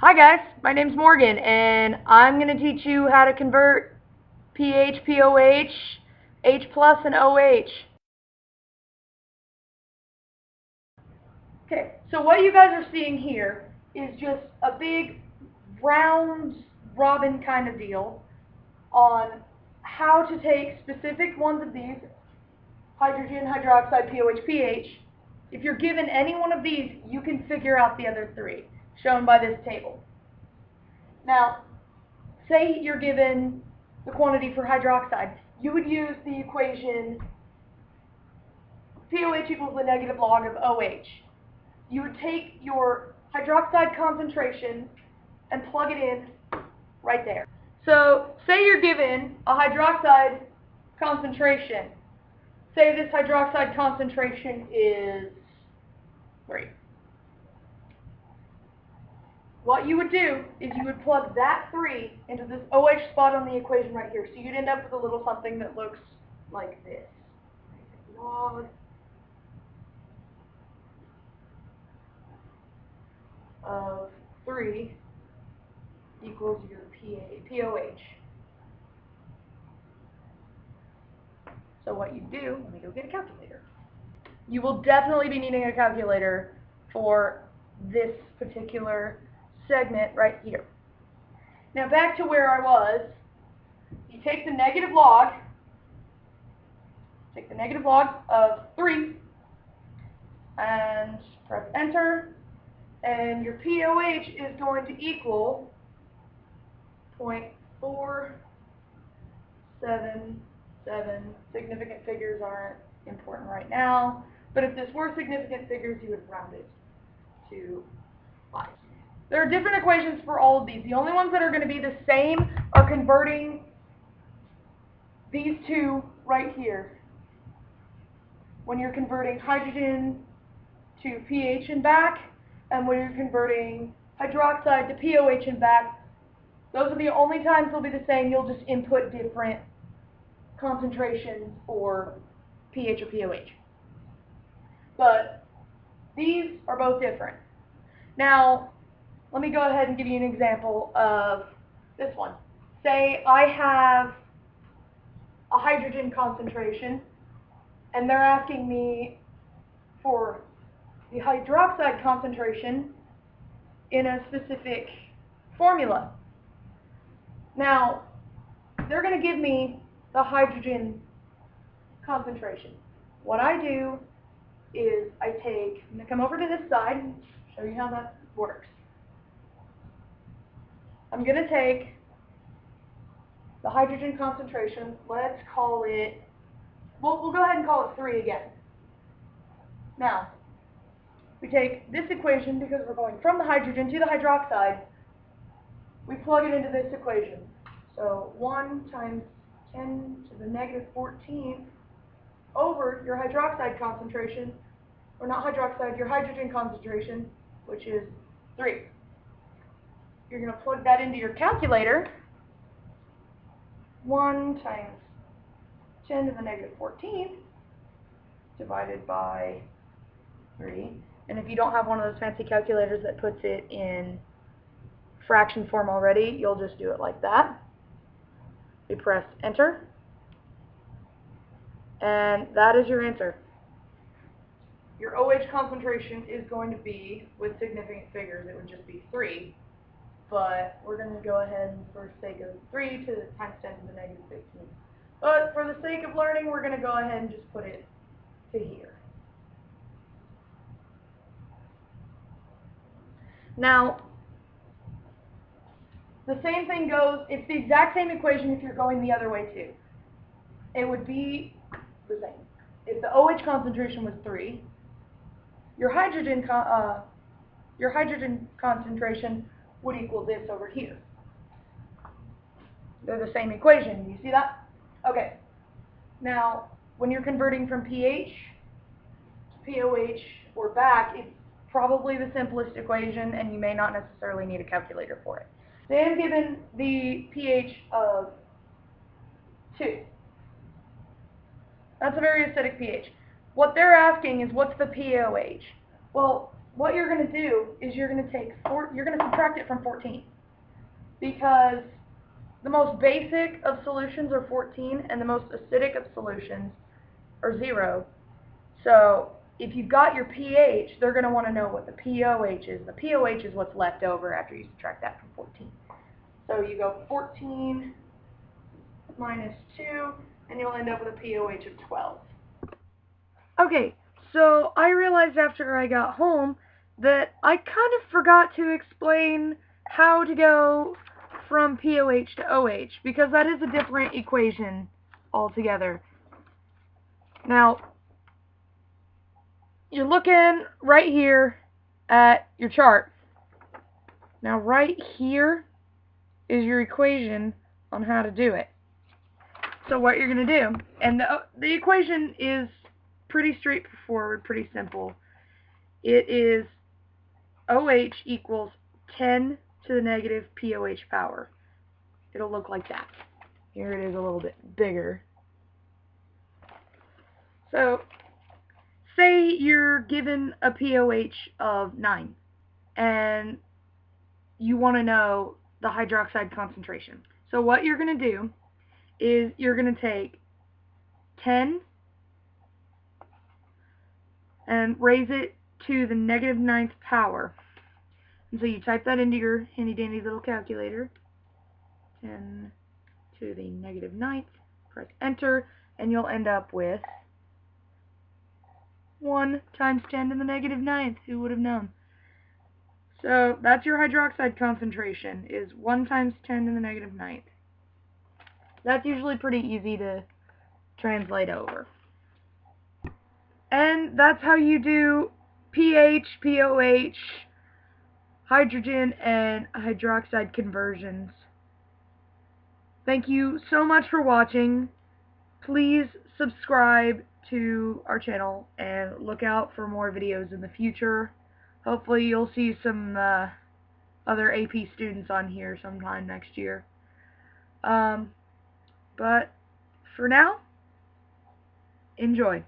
Hi guys, my name's Morgan, and I'm going to teach you how to convert pH, POH, H plus, and OH. Okay, so what you guys are seeing here is just a big round robin kind of deal on how to take specific ones of these, hydrogen, hydroxide, POH, pH. If you're given any one of these, you can figure out the other three, shown by this table. Now, say you're given the quantity for hydroxide, you would use the equation POH equals the negative log of OH. You would take your hydroxide concentration and plug it in right there. So say you're given a hydroxide concentration. Say this hydroxide concentration is 3. What you would do is you would plug that 3 into this OH spot on the equation right here. So you'd end up with a little something that looks like this. Log of 3 equals your POH. So what you do, let me go get a calculator. You will definitely be needing a calculator for this particular segment right here. Now back to where I was, you take the negative log of 3 and press enter, and your POH is going to equal 0.477. Significant figures aren't important right now, but if this were significant figures, you would round it to 5. There are different equations for all of these. The only ones that are going to be the same are converting these two right here. When you're converting hydrogen to pH and back, and when you're converting hydroxide to POH and back, those are the only times they'll be the same. You'll just input different concentrations for pH or POH. But these are both different. Now, let me go ahead and give you an example of this one. Say I have a hydrogen concentration, and they're asking me for the hydroxide concentration in a specific formula. Now, they're going to give me the hydrogen concentration. What I do is I'm going to come over to this side and show you how that works. I'm going to take the hydrogen concentration, let's call it, we'll go ahead and call it 3 again. Now, we take this equation, because we're going from the hydrogen to the hydroxide, we plug it into this equation. So 1 times 10 to the negative 14th over your hydroxide concentration, or not hydroxide, your hydrogen concentration, which is 3. You're going to plug that into your calculator. 1 times 10 to the negative 14th divided by 3. And if you don't have one of those fancy calculators that puts it in fraction form already, you'll just do it like that. You press enter, and that is your answer. Your OH concentration is going to be, with significant figures, it would just be 3. But we're going to go ahead and, for sake of 3 to times 10 to the negative 16. But for the sake of learning, we're going to go ahead and just put it to here. Now, the same thing goes, it's the exact same equation if you're going the other way too. It would be the same. If the OH concentration was 3, your hydrogen concentration would equal this over here. They're the same equation. You see that? Okay. Now, when you're converting from pH to POH or back, it's probably the simplest equation, and you may not necessarily need a calculator for it. They have given the pH of 2. That's a very acidic pH. What they're asking is, what's the POH? Well, what you're going to do is you're going to subtract it from 14, because the most basic of solutions are 14 and the most acidic of solutions are 0. So if you've got your pH, they're going to want to know what the pOH is. The pOH is what's left over after you subtract that from 14. So you go 14 minus 2, and you'll end up with a pOH of 12. Okay, so I realized after I got home that I kind of forgot to explain how to go from pOH to OH, because that is a different equation altogether. Now, you're looking right here at your chart. Now, right here is your equation on how to do it. So what you're going to do, and the equation is pretty straightforward, pretty simple. It is OH equals 10 to the negative pOH power. It'll look like that. Here it is a little bit bigger. So, say you're given a pOH of 9, and you want to know the hydroxide concentration. So what you're going to do is you're going to take 10 and raise it to the negative 9th power. And so you type that into your handy dandy little calculator. 10 to the negative 9th, press enter, and you'll end up with 1 times 10 to the negative 9th. Who would have known? So that's your hydroxide concentration, is 1 times 10 to the negative 9th. That's usually pretty easy to translate over. And that's how you do pH, pOH, hydrogen, and hydroxide conversions. Thank you so much for watching. Please subscribe to our channel and look out for more videos in the future. Hopefully you'll see some other AP students on here sometime next year. But for now, enjoy.